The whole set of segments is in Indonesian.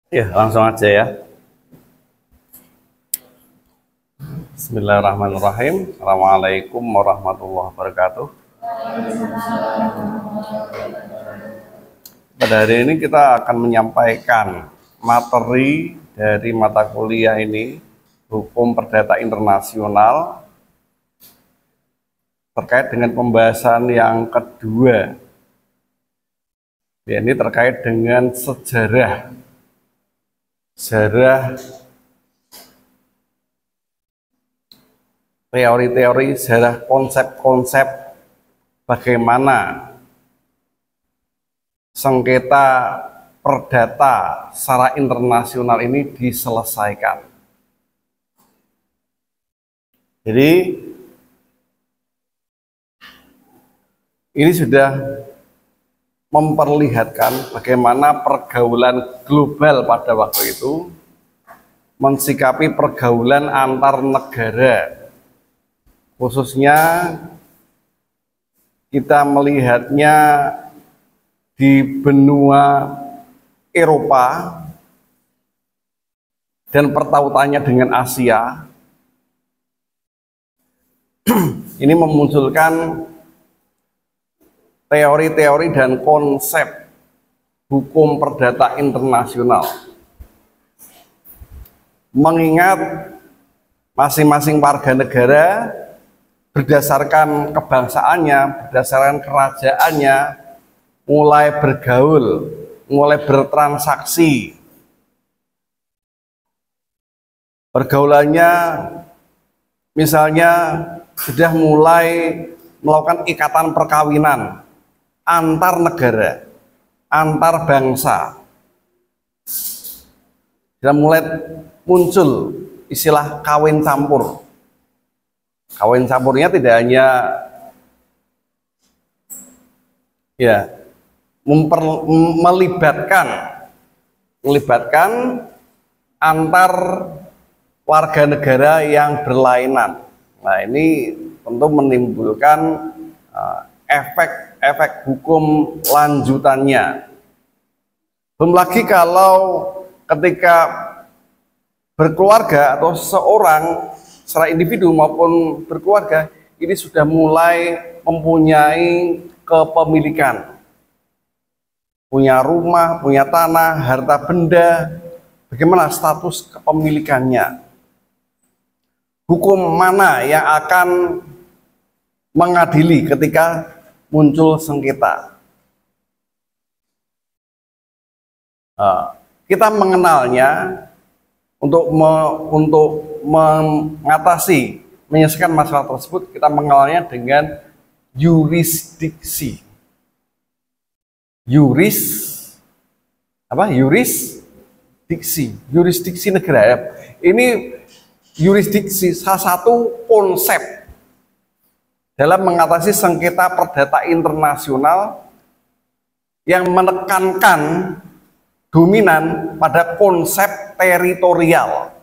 Ya, langsung aja ya. Bismillahirrahmanirrahim. Assalamualaikum warahmatullahi wabarakatuh. Pada hari ini kita akan menyampaikan materi dari mata kuliah ini, Hukum Perdata Internasional, terkait dengan pembahasan yang kedua. Ya, ini terkait dengan sejarah teori-teori, sejarah konsep-konsep bagaimana sengketa perdata secara internasional ini diselesaikan. Jadi ini sudah memperlihatkan bagaimana pergaulan global pada waktu itu mensikapi pergaulan antar negara. Khususnya kita melihatnya di benua Eropa dan pertautannya dengan Asia. Ini memunculkan teori-teori dan konsep hukum perdata internasional. Mengingat masing-masing warga negara berdasarkan kebangsaannya, berdasarkan kerajaannya, mulai bergaul, mulai bertransaksi. Pergaulannya misalnya sudah mulai melakukan ikatan perkawinan antar negara, antar bangsa. Dan mulai muncul istilah kawin campur. Kawin campurnya tidak hanya melibatkan antar warga negara yang berlainan. Nah, ini tentu menimbulkan efek hukum lanjutannya. Belum lagi kalau ketika berkeluarga atau seorang secara individu maupun berkeluarga ini sudah mulai mempunyai kepemilikan, punya rumah, punya tanah, harta benda. Bagaimana status kepemilikannya? Hukum mana yang akan mengadili ketika muncul sengketa? Kita mengenalnya untuk mengatasi, menyelesaikan masalah tersebut, kita mengenalnya dengan yurisdiksi. Yurisdiksi negara. Ini yurisdiksi salah satu konsep dalam mengatasi sengketa perdata internasional yang menekankan dominan pada konsep teritorial.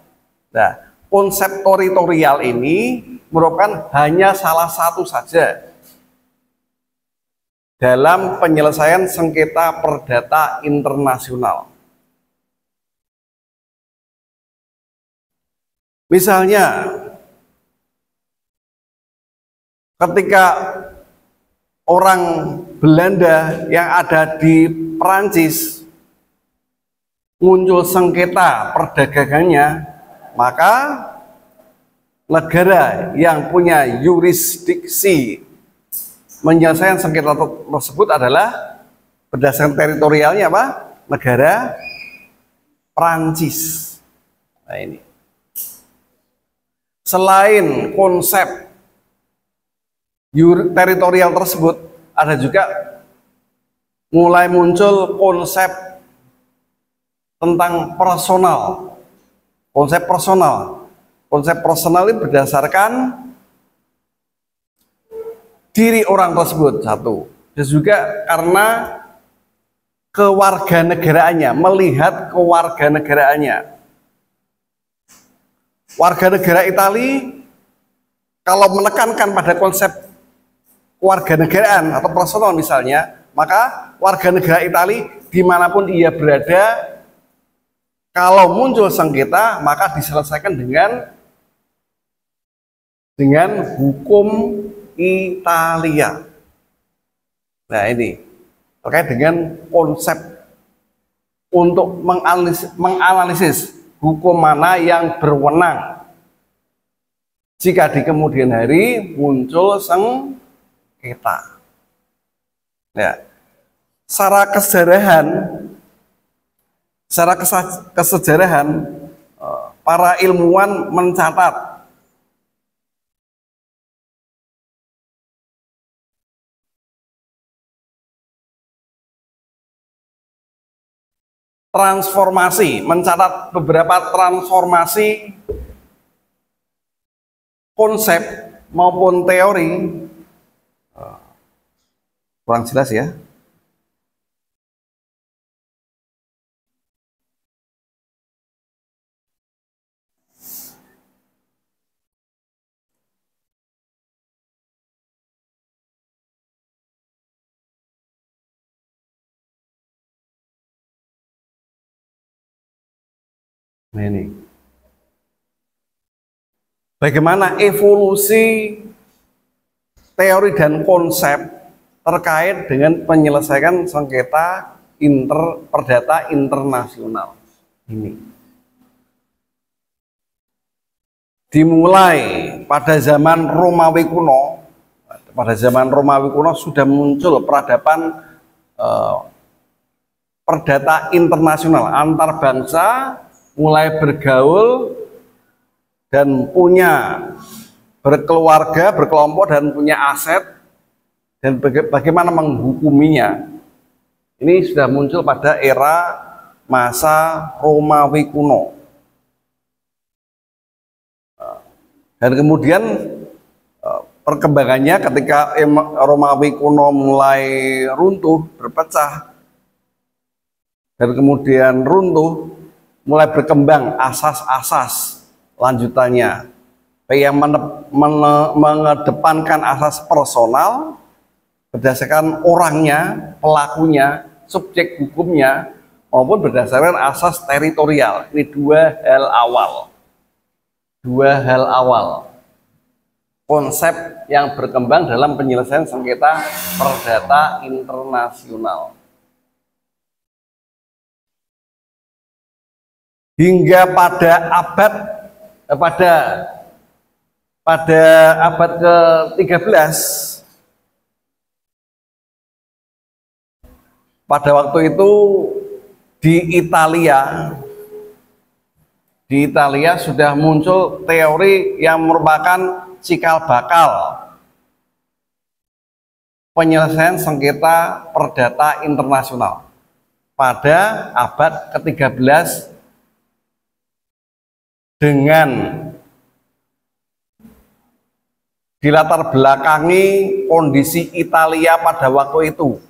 Nah, konsep teritorial ini merupakan hanya salah satu saja dalam penyelesaian sengketa perdata internasional. Misalnya, ketika orang Belanda yang ada di Perancis muncul sengketa perdagangannya, maka negara yang punya yurisdiksi menyelesaikan sengketa tersebut adalah berdasarkan teritorialnya apa? Negara Perancis. Nah, ini. Selain konsep teritorial tersebut, ada juga mulai muncul konsep tentang personal. Konsep personal ini berdasarkan diri orang tersebut, satu. Dan juga karena kewarganegaraannya, melihat kewarganegaraannya. Warga negara Italia kalau menekankan pada konsep kewarganegaraan atau personal misalnya, maka warga negara Italia dimanapun ia berada Kalau muncul sengketa, maka diselesaikan dengan hukum Italia. Nah, ini terkait dengan konsep untuk menganalisis hukum mana yang berwenang jika di kemudian hari muncul sengketa. Ya, secara kesejarahan para ilmuwan mencatat mencatat beberapa transformasi konsep maupun teori. Kurang jelas ya. Nah, ini bagaimana evolusi teori dan konsep terkait dengan penyelesaian sengketa perdata internasional ini. Dimulai pada zaman Romawi kuno. Pada zaman Romawi kuno sudah muncul peradaban perdata internasional antar bangsa, mulai bergaul dan punya berkeluarga, berkelompok dan punya aset, dan bagaimana menghukuminya. Ini sudah muncul pada era masa Romawi kuno. Dan kemudian perkembangannya ketika Romawi kuno mulai runtuh, berpecah, dan kemudian runtuh, mulai berkembang asas-asas lanjutannya, yang mengedepankan asas personal berdasarkan orangnya, pelakunya, subjek hukumnya, maupun berdasarkan asas teritorial. Ini dua hal awal konsep yang berkembang dalam penyelesaian sengketa perdata internasional. Hingga pada abad ke-13, pada waktu itu di Italia sudah muncul teori yang merupakan cikal bakal penyelesaian sengketa perdata internasional pada abad ke-13 dengan dilatar belakangi kondisi Italia pada waktu itu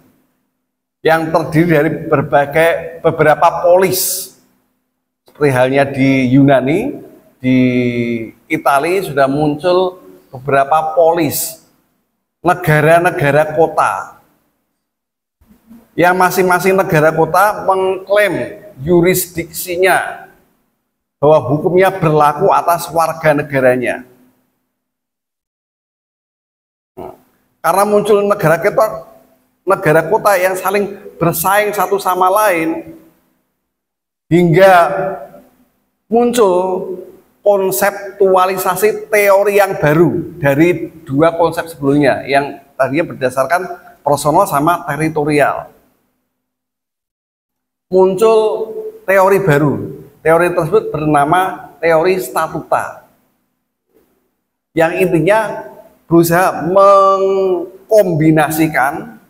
yang terdiri dari beberapa polis. Seperti halnya di Yunani, di Italia sudah muncul beberapa polis, negara-negara kota, yang masing-masing negara kota mengklaim yurisdiksinya, bahwa hukumnya berlaku atas warga negaranya. Karena muncul negara kota yang saling bersaing satu sama lain, hingga muncul konseptualisasi teori yang baru dari dua konsep sebelumnya yang tadinya berdasarkan personal sama teritorial. Muncul teori baru. Teori tersebut bernama teori statuta, yang intinya berusaha mengkombinasikan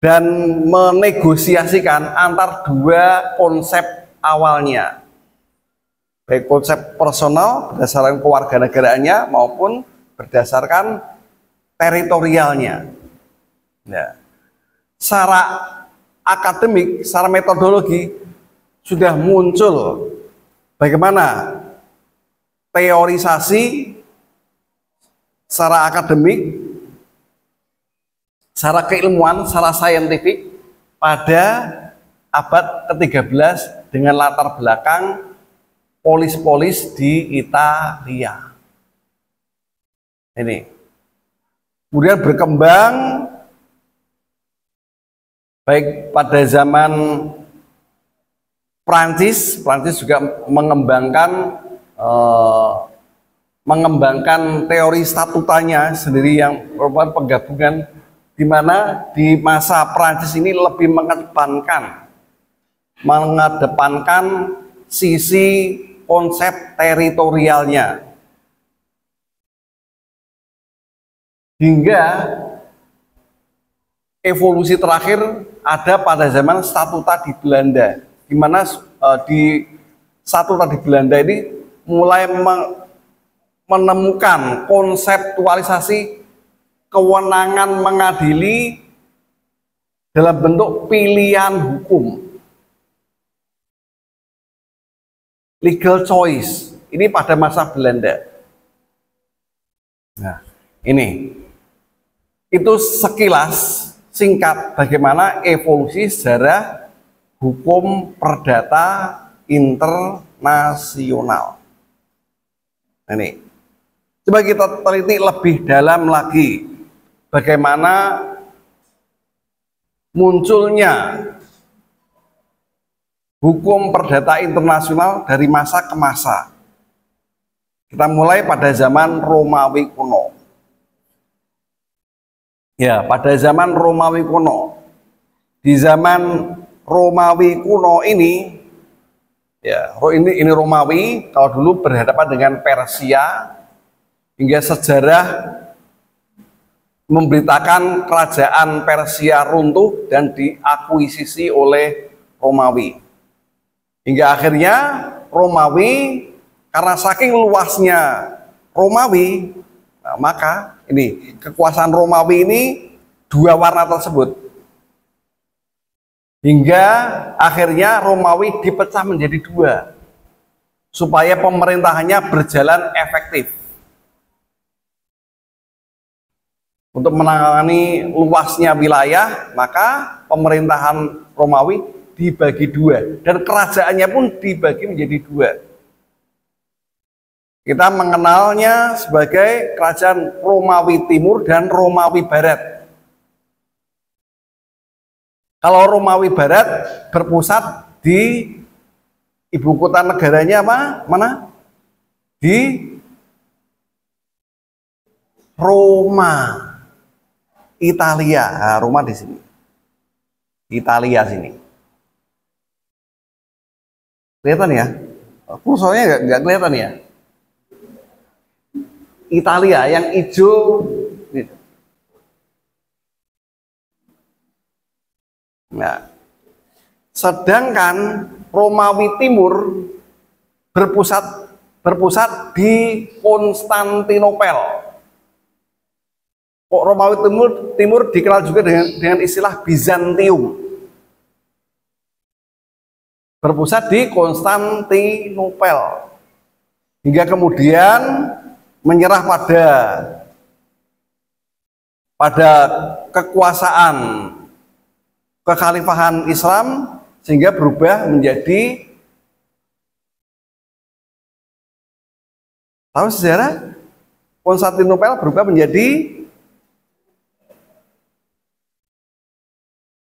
dan menegosiasikan antar dua konsep awalnya, baik konsep personal berdasarkan kewarganegaraannya maupun berdasarkan teritorialnya. Nah, secara akademik, secara metodologi sudah muncul bagaimana teorisasi secara akademik, secara keilmuan, secara saintifik pada abad ke-13 dengan latar belakang polis-polis di Italia. Ini. Kemudian berkembang baik pada zaman Prancis juga mengembangkan teori statutanya sendiri yang merupakan penggabungan di mana di masa Prancis ini lebih mengedepankan sisi konsep teritorialnya. Hingga evolusi terakhir ada pada zaman statuta di Belanda, di mana di statuta di Belanda ini mulai menemukan konseptualisasi kewenangan mengadili dalam bentuk pilihan hukum, legal choice. Ini pada masa Belanda. Nah, ini itu sekilas singkat bagaimana evolusi sejarah hukum perdata internasional. Ini coba kita teliti lebih dalam lagi bagaimana munculnya hukum perdata internasional dari masa ke masa. Kita mulai pada zaman Romawi kuno. Ya, pada zaman Romawi kuno. Di zaman Romawi kuno ini, ya, ini Romawi, kalau dulu berhadapan dengan Persia, hingga sejarah memberitakan kerajaan Persia runtuh dan diakuisisi oleh Romawi. Hingga akhirnya Romawi, karena saking luasnya Romawi, nah, maka ini kekuasaan Romawi ini dua warna tersebut. Hingga akhirnya Romawi dipecah menjadi dua supaya pemerintahannya berjalan efektif. Untuk menangani luasnya wilayah, maka pemerintahan Romawi dibagi dua dan kerajaannya pun dibagi menjadi dua. Kita mengenalnya sebagai kerajaan Romawi Timur dan Romawi Barat. Kalau Romawi Barat berpusat di ibu kota negaranya mana? Di Roma, Italia. Nah, Roma di sini. Italia sini. Kelihatan ya? Kursornya nggak kelihatan ya? Italia yang hijau gitu. Nah, sedangkan Romawi Timur berpusat di Konstantinopel. Romawi Timur dikenal juga dengan istilah Bizantium. Berpusat di Konstantinopel. Hingga kemudian menyerah pada kekuasaan kekhalifahan Islam sehingga berubah menjadi, tahu sejarah? Konstantinopel berubah menjadi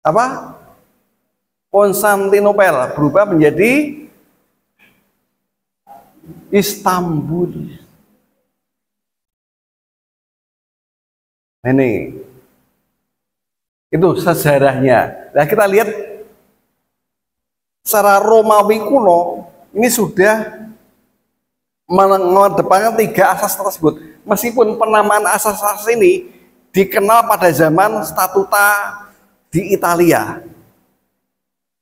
apa? Konstantinopel berubah menjadi Istanbul. Ini itu sejarahnya. Nah, kita lihat secara Romawi kuno ini sudah mengedepankan tiga asas tersebut. Meskipun penamaan asas-asas ini dikenal pada zaman statuta di Italia.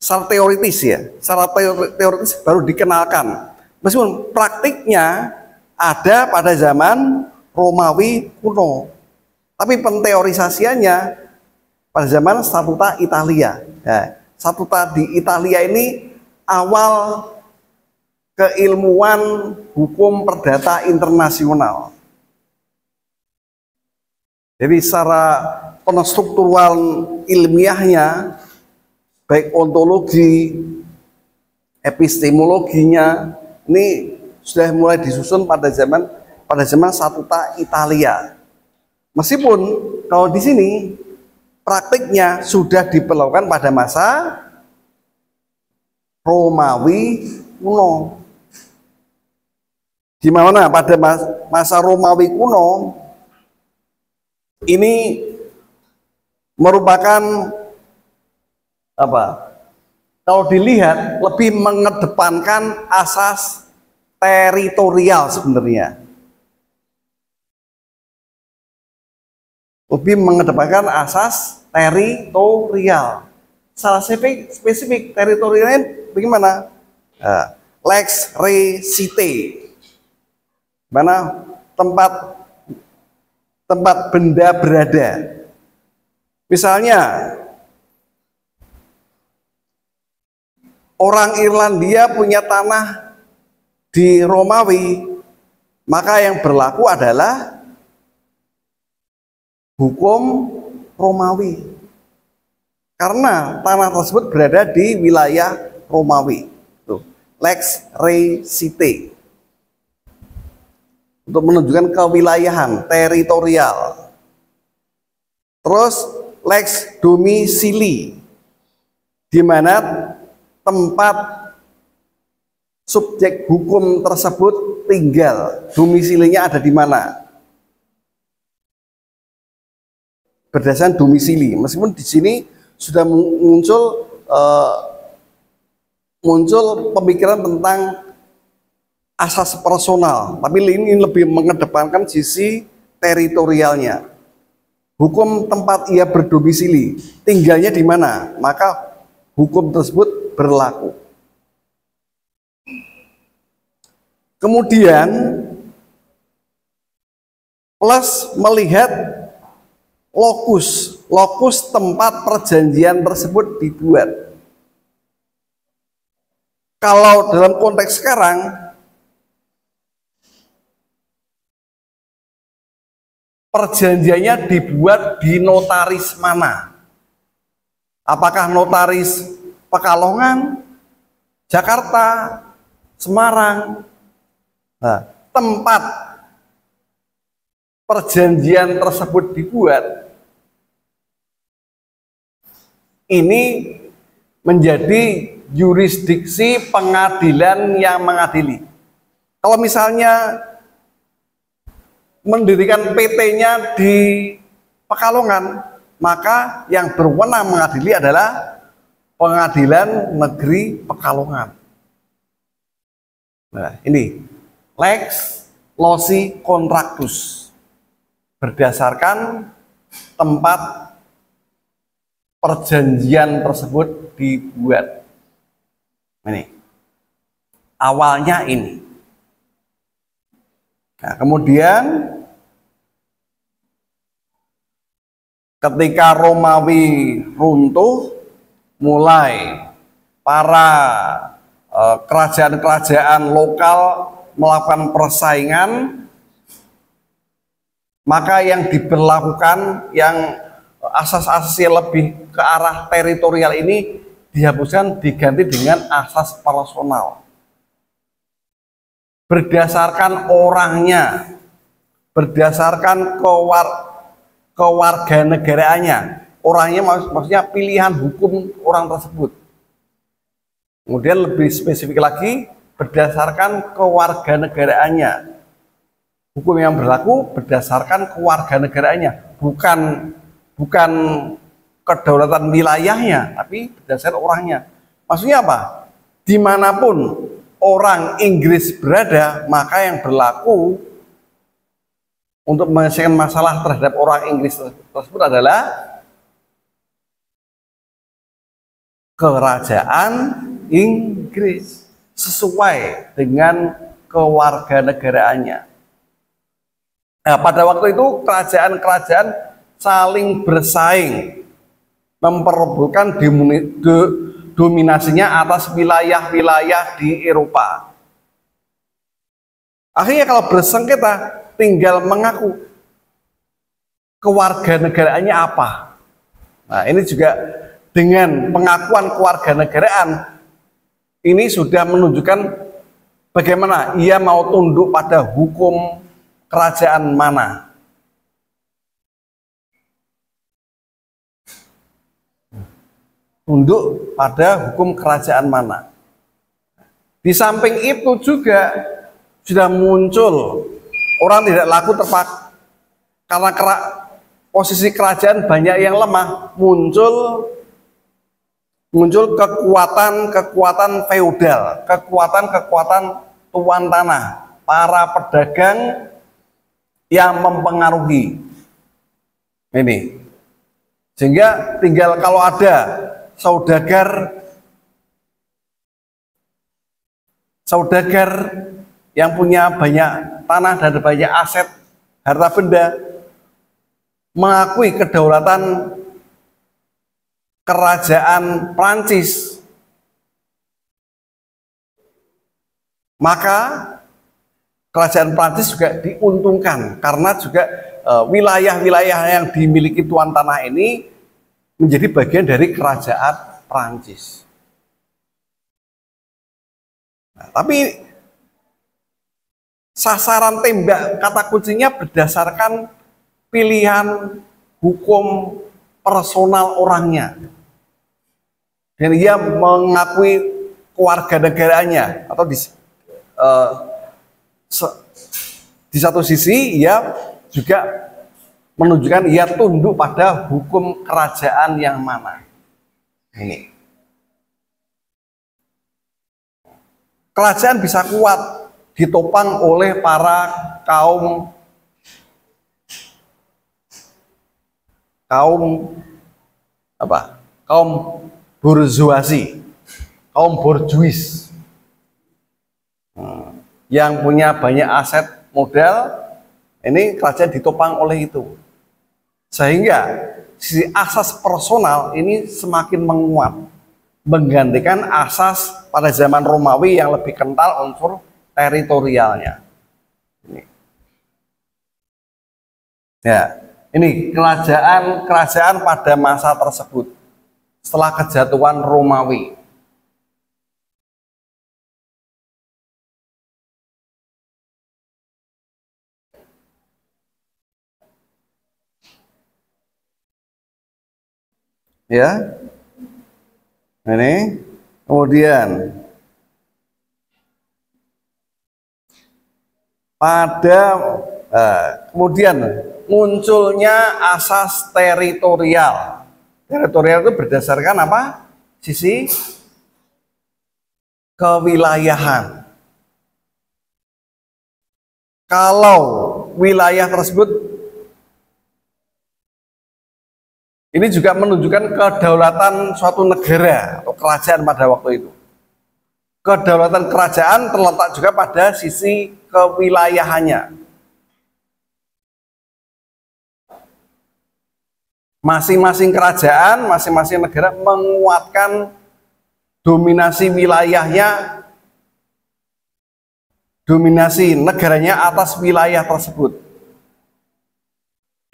Secara teoritis ya, secara teoritis baru dikenalkan. Meskipun praktiknya ada pada zaman Romawi kuno. Tapi penteorisasiannya pada zaman statuta Italia. Ya, statuta di Italia ini awal keilmuan hukum perdata internasional. Jadi secara konstruktural ilmiahnya baik ontologi, epistemologinya ini sudah mulai disusun pada zaman statuta Italia. Meskipun kalau di sini praktiknya sudah diperlakukan pada masa Romawi kuno. Di mana pada masa Romawi kuno ini merupakan apa? Kalau dilihat lebih mengedepankan asas teritorial sebenarnya. Lebih mengedepankan asas teritorial. Salah spesifik teritorialnya bagaimana? Lex recite. Mana tempat benda berada. Misalnya orang Irlandia punya tanah di Romawi, maka yang berlaku adalah hukum Romawi. Karena tanah tersebut berada di wilayah Romawi. Tuh, lex recite. Untuk menunjukkan kewilayahan, teritorial. Terus lex domisili, di mana tempat subjek hukum tersebut tinggal, domisilinya ada di mana. Berdasarkan domisili, meskipun di sini sudah muncul pemikiran tentang asas personal, tapi ini lebih mengedepankan sisi teritorialnya. Hukum tempat ia berdomisili, tinggalnya di mana, maka hukum tersebut berlaku. Kemudian plus melihat lokus tempat perjanjian tersebut dibuat. Kalau dalam konteks sekarang, perjanjiannya dibuat di notaris mana? Apakah notaris Pekalongan, Jakarta, Semarang? Nah, tempat perjanjian tersebut dibuat ini menjadi yurisdiksi pengadilan yang mengadili. Kalau misalnya mendirikan PT-nya di Pekalongan, maka yang berwenang mengadili adalah Pengadilan Negeri Pekalongan. Nah, ini lex loci contractus, berdasarkan tempat perjanjian tersebut dibuat. Ini awalnya ini. Nah, kemudian ketika Romawi runtuh, mulai para kerajaan-kerajaan lokal melakukan persaingan, maka yang diberlakukan yang asas-asasnya lebih ke arah teritorial ini dihapuskan, diganti dengan asas personal. Berdasarkan orangnya, berdasarkan kewarganegaraannya. Orangnya maksudnya pilihan hukum orang tersebut. Kemudian lebih spesifik lagi, berdasarkan kewarganegaraannya. Hukum yang berlaku berdasarkan kewarganegaraannya, bukan kedaulatan wilayahnya, tapi berdasarkan orangnya. Maksudnya apa? Dimanapun orang Inggris berada, maka yang berlaku untuk menyelesaikan masalah terhadap orang Inggris tersebut adalah kerajaan Inggris sesuai dengan kewarganegaraannya. Nah, pada waktu itu kerajaan-kerajaan saling bersaing memperebutkan dominasinya atas wilayah-wilayah di Eropa. Akhirnya kalau bersengketa tinggal mengaku kewarganegaraannya apa. Nah, ini juga dengan pengakuan kewarganegaraan ini sudah menunjukkan bagaimana ia mau tunduk pada hukum kerajaan mana. Tunduk pada hukum kerajaan mana. Di samping itu juga sudah muncul orang tidak laku terpaksa karena posisi kerajaan banyak yang lemah, muncul kekuatan feodal, kekuatan tuan tanah, para pedagang yang mempengaruhi ini, sehingga tinggal kalau ada saudagar yang punya banyak tanah dan banyak aset harta benda mengakui kedaulatan kerajaan Prancis, maka kerajaan Prancis juga diuntungkan karena juga wilayah-wilayah yang dimiliki tuan tanah ini menjadi bagian dari kerajaan Prancis. Nah, tapi sasaran tembak kata kuncinya berdasarkan pilihan hukum personal orangnya, dan ia mengakui kewarganegaraannya, atau di satu sisi ia juga menunjukkan ia tunduk pada hukum kerajaan yang mana. Ini kerajaan bisa kuat ditopang oleh para kaum burjuasi, kaum borjuis yang punya banyak aset modal. Ini kerajaan ditopang oleh itu, sehingga sisi asas personal ini semakin menguat, menggantikan asas pada zaman Romawi yang lebih kental unsur teritorialnya. Ini kerajaan pada masa tersebut setelah kejatuhan Romawi. Ya, ini kemudian kemudian munculnya asas teritorial. Teritorial itu berdasarkan apa? Sisi kewilayahan. Kalau wilayah tersebut ini juga menunjukkan kedaulatan suatu negara atau kerajaan pada waktu itu. Kedaulatan kerajaan terletak juga pada sisi kewilayahannya. Masing-masing kerajaan, masing-masing negara menguatkan dominasi wilayahnya, dominasi negaranya atas wilayah tersebut,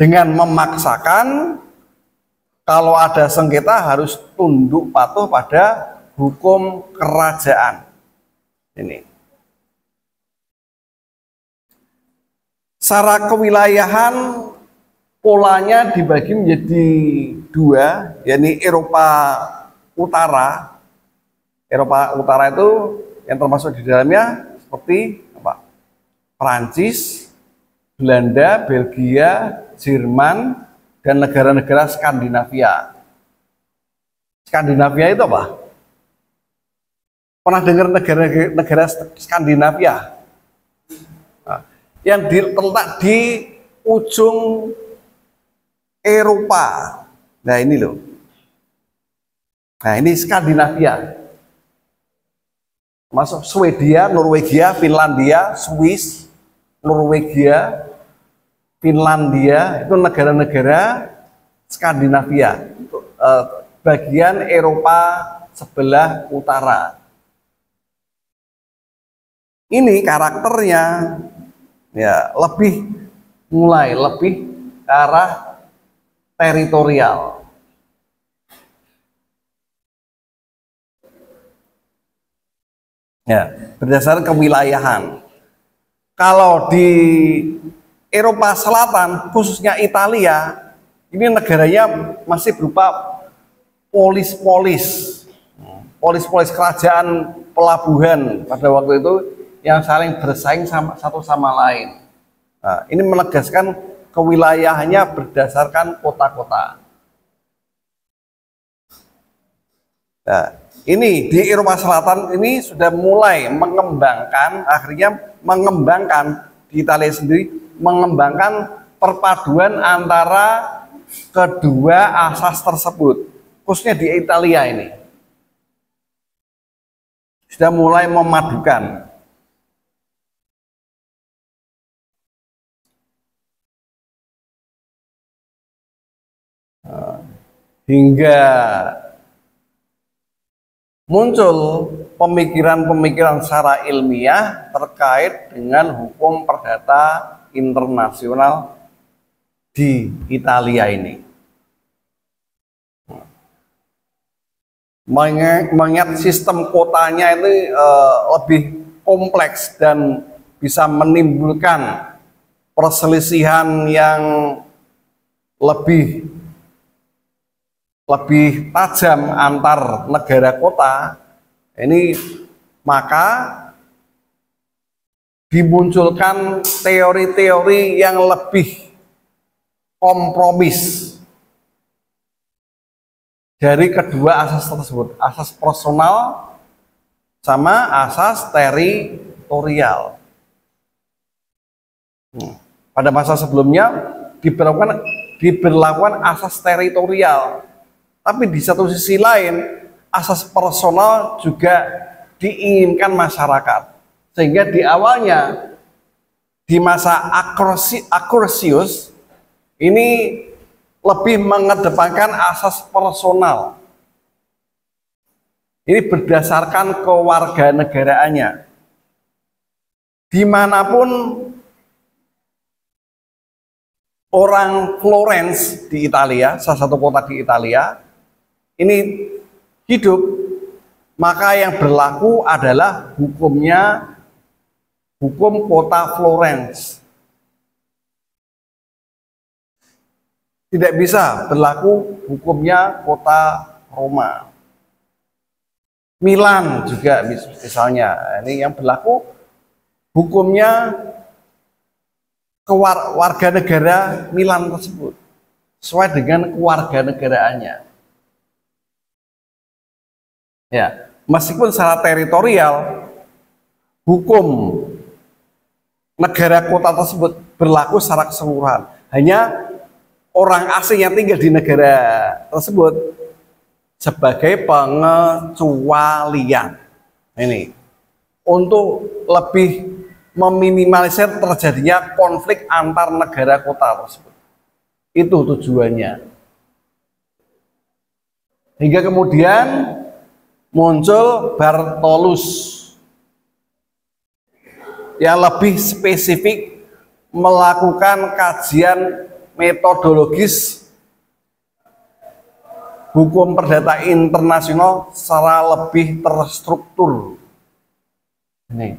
dengan memaksakan kalau ada sengketa harus tunduk patuh pada hukum kerajaan. Ini secara kewilayahan polanya dibagi menjadi dua, yakni Eropa Utara. Eropa Utara itu yang termasuk di dalamnya seperti apa? Prancis, Belanda, Belgia, Jerman, dan negara-negara Skandinavia. Skandinavia itu apa? Pernah dengar negara Skandinavia? Nah, yang terletak di ujung Eropa. Nah ini loh. Nah ini Skandinavia. Masuk Swedia, Norwegia, Finlandia, Swiss, Norwegia, Finlandia, itu negara-negara Skandinavia, bagian Eropa sebelah utara. Ini karakternya ya mulai lebih ke arah teritorial. Ya, berdasarkan kewilayahan. Kalau di Eropa Selatan, khususnya Italia, ini negaranya masih berupa polis-polis, polis-polis kerajaan pelabuhan pada waktu itu yang saling bersaing satu sama lain. Nah, ini menegaskan kewilayahannya berdasarkan kota-kota. Nah, ini di Eropa Selatan ini sudah mulai mengembangkan, akhirnya mengembangkan di Italia sendiri, mengembangkan perpaduan antara kedua asas tersebut, khususnya di Italia ini. Sudah mulai memadukan. Hingga muncul pemikiran-pemikiran secara ilmiah terkait dengan hukum perdata internasional di Italia ini. Mengingat sistem kotanya itu lebih kompleks dan bisa menimbulkan perselisihan yang lebih tajam antar negara kota, ini maka dimunculkan teori-teori yang lebih kompromis dari kedua asas tersebut, asas personal sama asas teritorial. Pada masa sebelumnya diberlakukan asas teritorial. Tapi di satu sisi lain, asas personal juga diinginkan masyarakat. Sehingga di awalnya, di masa Akursius, ini lebih mengedepankan asas personal. Ini berdasarkan kewarganegaraannya. Dimanapun orang Florence di Italia, salah satu kota di Italia, ini hidup, maka yang berlaku adalah hukum kota Florence. Tidak bisa berlaku hukumnya kota Roma. Milan juga misalnya, ini yang berlaku hukumnya warga negara Milan tersebut, sesuai dengan kewarganegaraannya. Ya, meskipun secara teritorial hukum negara kota tersebut berlaku secara keseluruhan. Hanya orang asing yang tinggal di negara tersebut sebagai pengecualian. Ini untuk lebih meminimalisir terjadinya konflik antar negara kota tersebut. Itu tujuannya. Hingga kemudian muncul Bartolus yang lebih spesifik melakukan kajian metodologis hukum perdata internasional secara lebih terstruktur. Ini.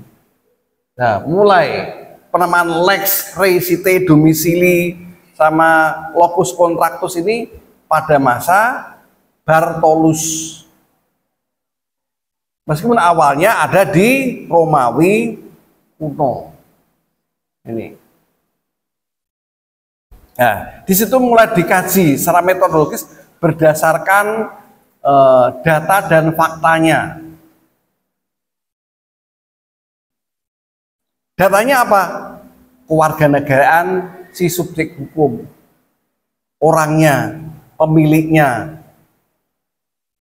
Nah, mulai penamaan lex recite domicili sama locus contractus ini pada masa Bartolus. Meskipun awalnya ada di Romawi kuno. Ini. Nah, di situ mulai dikaji secara metodologis berdasarkan data dan faktanya. Datanya apa? Kewarganegaraan si subjek hukum, orangnya, pemiliknya,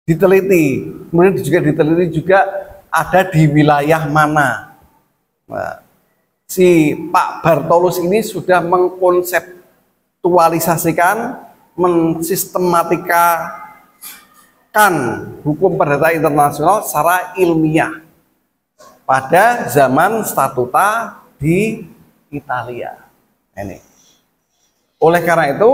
diteliti. Kemudian juga diteliti juga ada di wilayah mana. Nah, si Pak Bartolus ini sudah mengkonseptualisasikan, mensistematikakan hukum perdata internasional secara ilmiah pada zaman statuta di Italia. Ini. Oleh karena itu,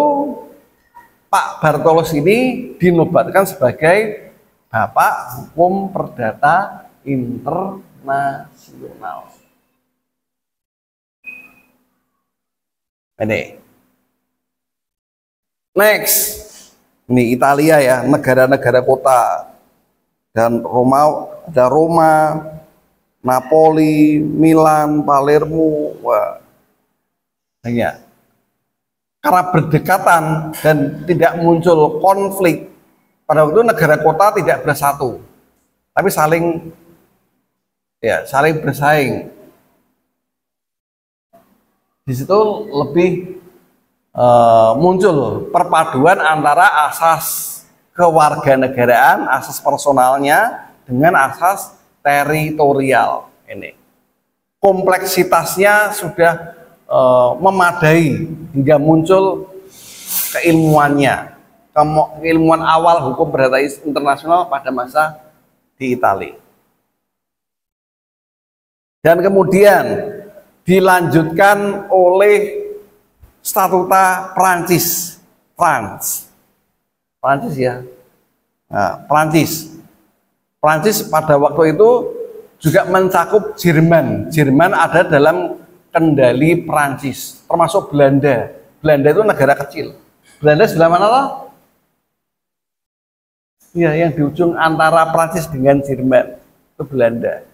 Pak Bartolus ini dinobatkan sebagai Bapak Hukum Perdata Internasional. nasional. Ini. Next, ini Italia ya, negara-negara kota. Dan Roma, ada Roma, Napoli, Milan, Palermo. Wah. Ya. Karena berdekatan dan tidak muncul konflik, pada waktu itu negara kota tidak bersatu, tapi saling bersaing. Di situ lebih muncul perpaduan antara asas kewarganegaraan, asas personalnya dengan asas teritorial. Ini kompleksitasnya sudah memadai hingga muncul keilmuannya, keilmuan awal hukum perdata internasional pada masa di Italia. Dan kemudian dilanjutkan oleh Statuta Prancis, Prancis ya. Nah, Prancis pada waktu itu juga mencakup Jerman. Jerman ada dalam kendali Prancis, termasuk Belanda. Belanda itu negara kecil. Belanda sebelah mana loh? Ya, yang di ujung antara Prancis dengan Jerman itu Belanda.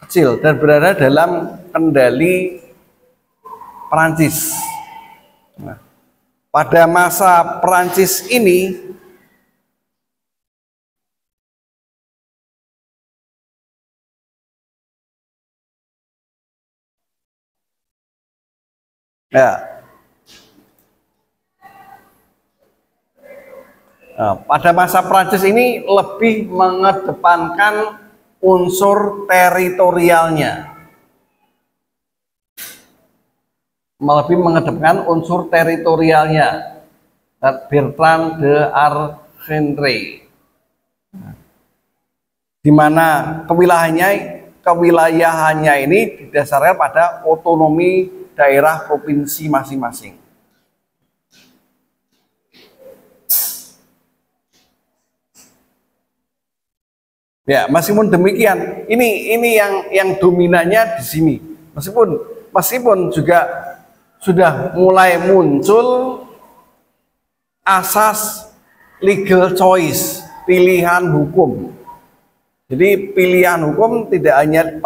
Kecil dan berada dalam kendali Prancis. Nah, pada masa Prancis ini ya. Nah, pada masa Prancis ini lebih mengedepankan unsur teritorialnya. Lebih mengedepankan unsur teritorialnya. Bertrand de Argentre. Di mana kewilayahannya ini didasarkan pada otonomi daerah provinsi masing-masing. Ya, meskipun demikian, ini yang dominannya di sini. Meskipun juga sudah mulai muncul asas legal choice, pilihan hukum. Jadi pilihan hukum tidak hanya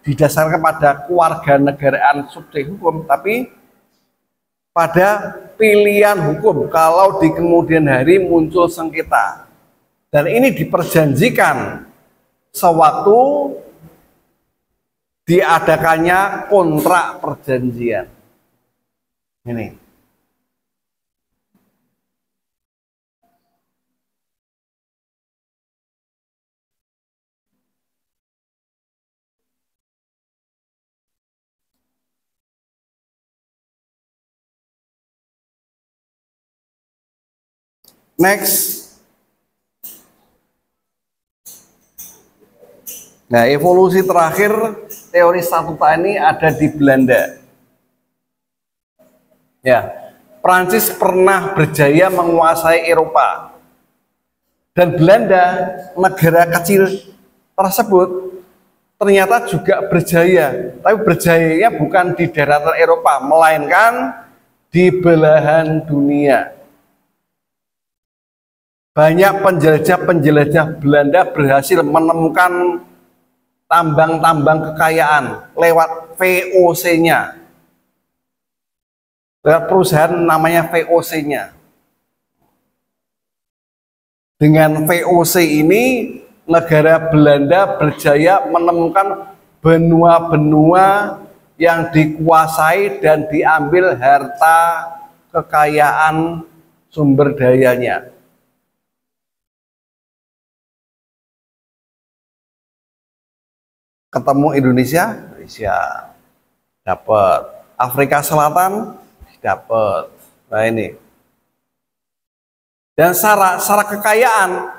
didasarkan pada kewarganegaraan subjek hukum, tapi pada pilihan hukum kalau di kemudian hari muncul sengketa. Dan ini diperjanjikan sewaktu diadakannya kontrak perjanjian. Ini. Next. Nah, evolusi terakhir teori statuta ini ada di Belanda. Ya, Prancis pernah berjaya menguasai Eropa. Dan Belanda, negara kecil tersebut, ternyata juga berjaya. Tapi berjayanya bukan di daratan Eropa, melainkan di belahan dunia. Banyak penjelajah-penjelajah Belanda berhasil menemukan tambang-tambang kekayaan lewat VOC-nya. Lewat perusahaan namanya VOC-nya. Dengan VOC ini, negara Belanda berjaya menemukan benua-benua yang dikuasai dan diambil harta kekayaan sumber dayanya. Ketemu Indonesia dapat, Afrika Selatan dapat. Nah ini. Dan secara kekayaan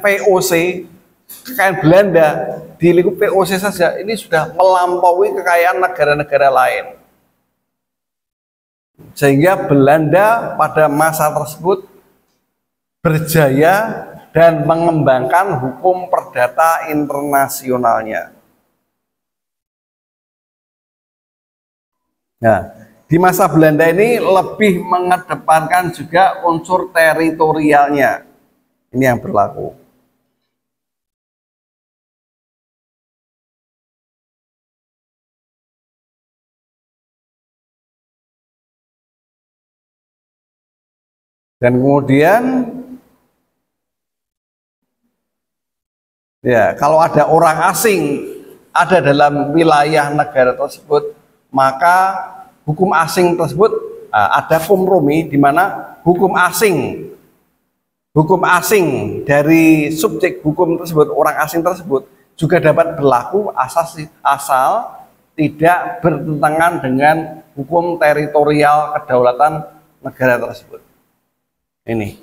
VOC, kekayaan Belanda di lingkup VOC saja ini sudah melampaui kekayaan negara-negara lain. Sehingga Belanda pada masa tersebut berjaya dan mengembangkan hukum perdata internasionalnya. Nah, di masa Belanda ini lebih mengedepankan juga unsur teritorialnya. Ini yang berlaku. Dan kemudian ya, kalau ada orang asing ada dalam wilayah negara tersebut, maka hukum asing tersebut ada kompromi di mana hukum asing dari subjek hukum tersebut, orang asing tersebut juga dapat berlaku asal tidak bertentangan dengan hukum teritorial kedaulatan negara tersebut. Ini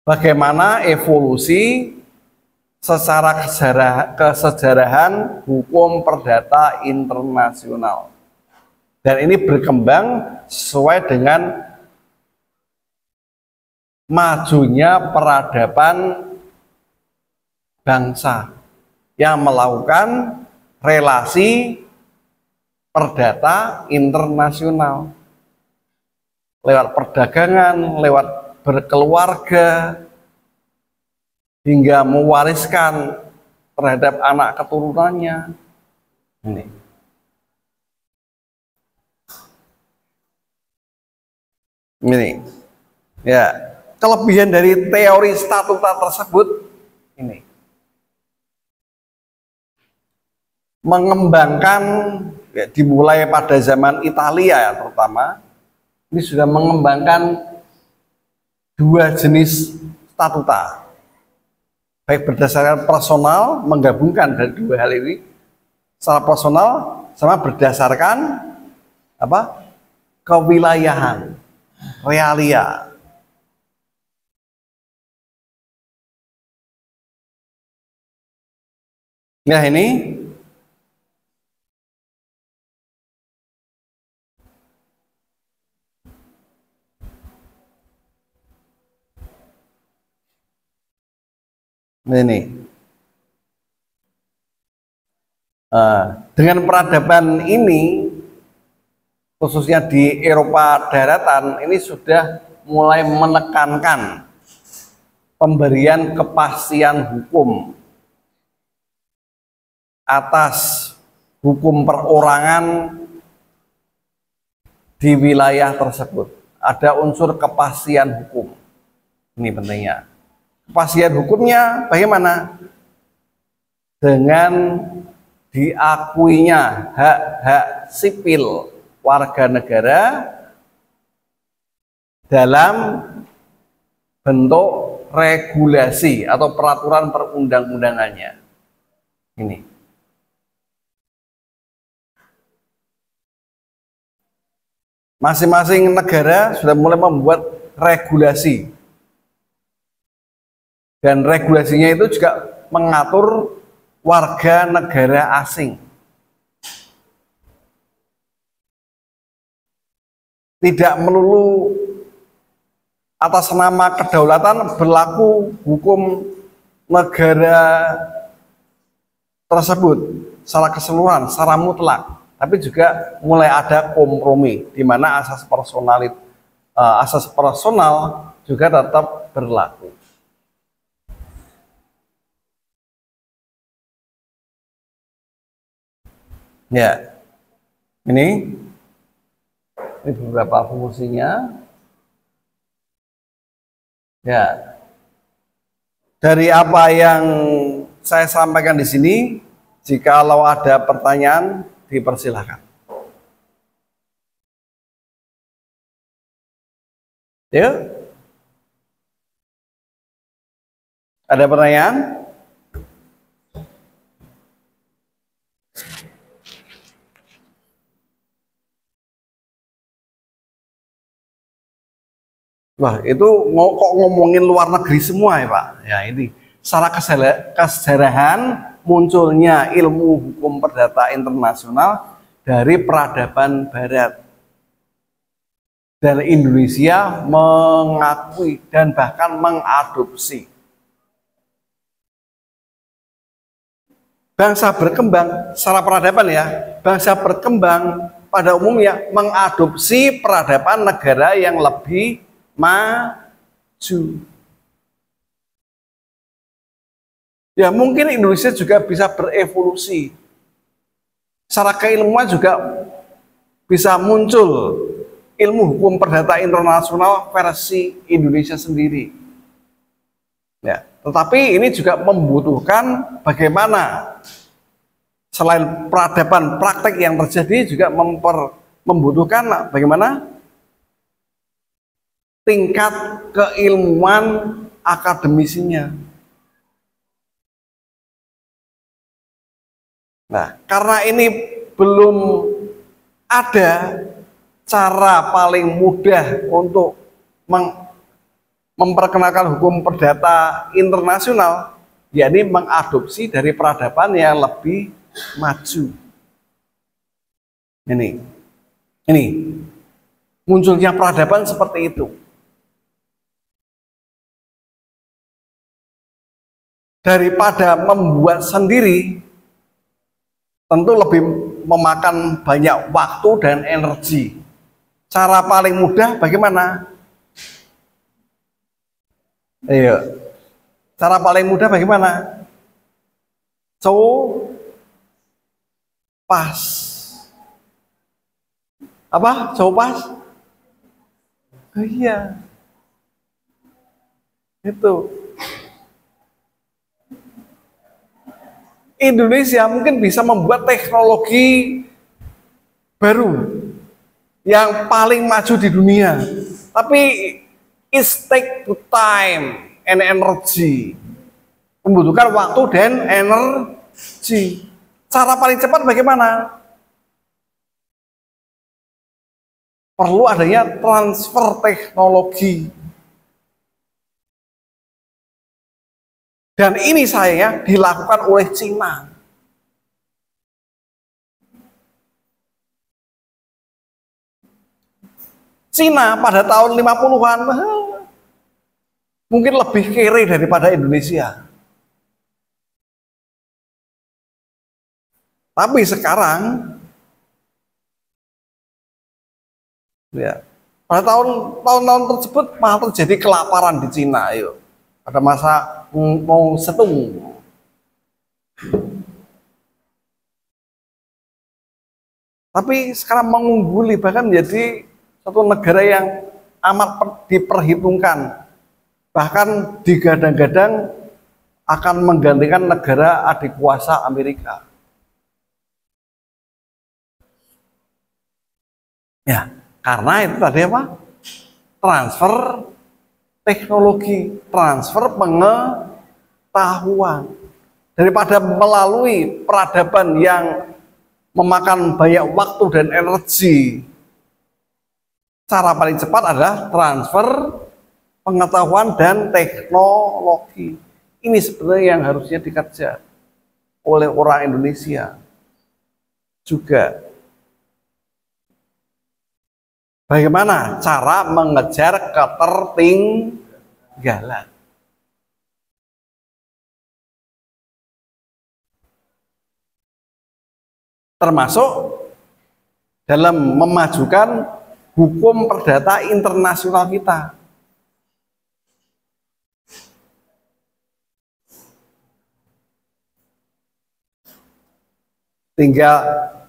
bagaimana evolusi secara kesejarahan hukum perdata internasional, dan ini berkembang sesuai dengan majunya peradaban bangsa yang melakukan relasi perdata internasional lewat perdagangan, lewat berkeluarga, hingga mewariskan terhadap anak keturunannya. Ini ya, kelebihan dari teori statuta tersebut ini mengembangkan, ya, dimulai pada zaman Italia ya, terutama ini sudah mengembangkan dua jenis statuta, baik berdasarkan personal, menggabungkan dari dua hal ini secara personal sama berdasarkan apa, kewilayahan, realia. Nah ini dengan peradaban ini, khususnya di Eropa daratan, ini sudah mulai menekankan pemberian kepastian hukum atas hukum perorangan di wilayah tersebut. Ada unsur kepastian hukum. Ini pentingnya. Kepastian hukumnya bagaimana? Dengan diakuinya hak-hak sipil warga negara dalam bentuk regulasi atau peraturan perundang-undangannya. Ini. Masing-masing negara sudah mulai membuat regulasi. Dan regulasinya itu juga mengatur warga negara asing. Tidak melulu atas nama kedaulatan berlaku hukum negara tersebut secara keseluruhan, secara mutlak. Tapi juga mulai ada kompromi di mana asas personal juga tetap berlaku. Ya, ini beberapa fungsinya. Ya, dari apa yang saya sampaikan di sini, jikalau ada pertanyaan, dipersilahkan. Ya, ada pertanyaan? Wah, itu kok ngomongin luar negeri semua ya Pak? Ya ini, secara kesejarahan munculnya ilmu hukum perdata internasional dari peradaban Barat. dan Indonesia mengakui dan bahkan mengadopsi. Bangsa berkembang secara peradaban ya, bangsa berkembang pada umumnya mengadopsi peradaban negara yang lebih maju. Ya mungkin Indonesia juga bisa berevolusi. Secara keilmuan juga bisa muncul ilmu hukum perdata internasional versi Indonesia sendiri. Ya, tetapi ini juga membutuhkan bagaimana selain peradaban praktek yang terjadi juga membutuhkan bagaimana tingkat keilmuan akademisinya. Nah, karena ini belum ada cara paling mudah untuk memperkenalkan hukum perdata internasional, yakni mengadopsi dari peradaban yang lebih maju. Ini munculnya peradaban seperti itu. Daripada membuat sendiri, tentu lebih memakan banyak waktu dan energi. Cara paling mudah bagaimana? Ayo. Cara paling mudah bagaimana? Copas. Apa? Copas? Oh, iya. Itu. Indonesia mungkin bisa membuat teknologi baru yang paling maju di dunia, tapi it take to time and energy, membutuhkan waktu dan energi. Cara paling cepat bagaimana? Perlu adanya transfer teknologi. Dan ini saya dilakukan oleh Cina. Cina pada tahun 50-an mungkin lebih kere daripada Indonesia. Tapi sekarang ya, pada tahun-tahun tersebut malah terjadi kelaparan di Cina. Ayo. Pada masa mau setung. Tapi sekarang mengungguli, bahkan menjadi satu negara yang amat diperhitungkan. Bahkan digadang-gadang akan menggantikan negara adik kuasa Amerika. Ya, karena itu tadi apa? Transfer teknologi, transfer pengetahuan. Daripada melalui peradaban yang memakan banyak waktu dan energi, cara paling cepat adalah transfer pengetahuan dan teknologi. Ini sebenarnya yang harusnya dikejar oleh orang Indonesia juga. Bagaimana cara mengejar ketertinggalan? Termasuk dalam memajukan hukum perdata internasional kita. Tinggal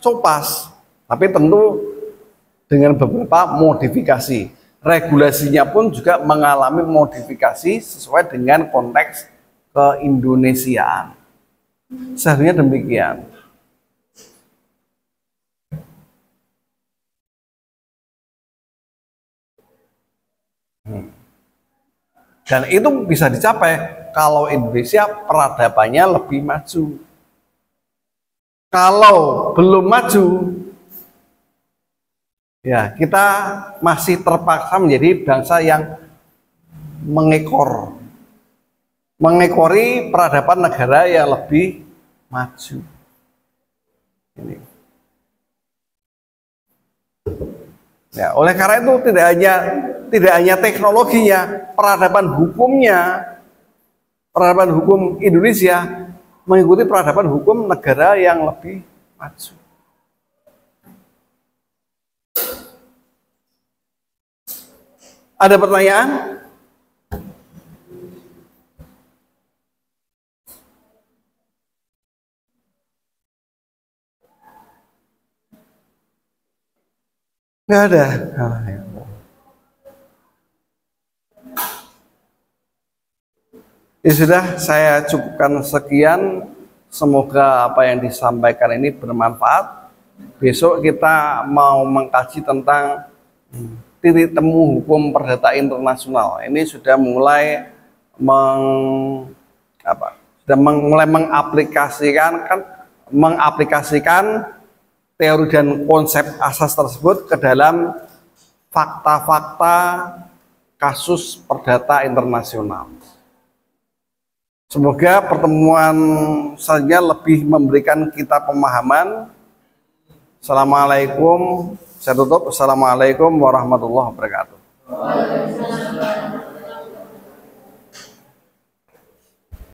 copas, tapi tentu dengan beberapa modifikasi. Regulasinya pun juga mengalami modifikasi sesuai dengan konteks keindonesiaan. Seharusnya demikian. Dan itu bisa dicapai kalau Indonesia peradabannya lebih maju. Kalau belum maju, ya kita masih terpaksa menjadi bangsa yang mengekori peradaban negara yang lebih maju. Ini. Ya, oleh karena itu tidak hanya teknologinya, peradaban hukum Indonesia mengikuti peradaban hukum negara yang lebih maju. Ada pertanyaan? Nggak ada. Ya sudah, saya cukupkan sekian. Semoga apa yang disampaikan ini bermanfaat. Besok kita mau mengkaji tentang titik temu hukum perdata internasional. Ini sudah mulai mengaplikasikan teori dan konsep asas tersebut ke dalam fakta-fakta kasus perdata internasional. Semoga pertemuan saja lebih memberikan kita pemahaman. Assalamualaikum. Saya tutup. Assalamualaikum warahmatullahi wabarakatuh.